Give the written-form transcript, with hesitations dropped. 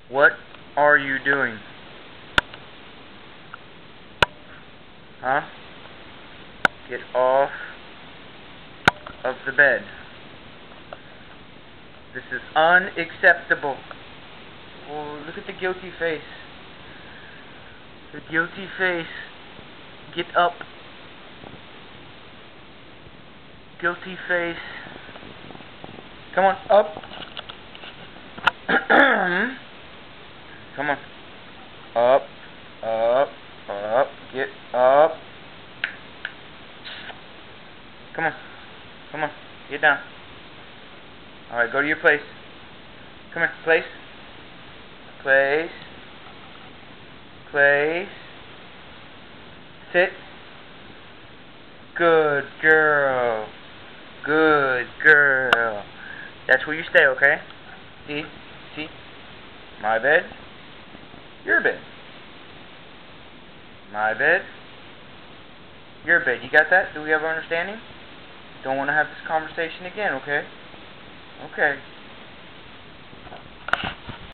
What are you doing? Huh? Get off of the bed. This is unacceptable. Oh, look at the guilty face. The guilty face. Get up. Guilty face. Come on, up. Come on. Up, up, up. Get up. Come on. Come on. Get down. Alright, go to your place. Come here. Place. Place. Place. Sit. Good girl. Good girl. That's where you stay, okay? See? See? My bed. Your bed. My bed. Your bed. You got that? Do we have an understanding? Don't want to have this conversation again, okay? Okay.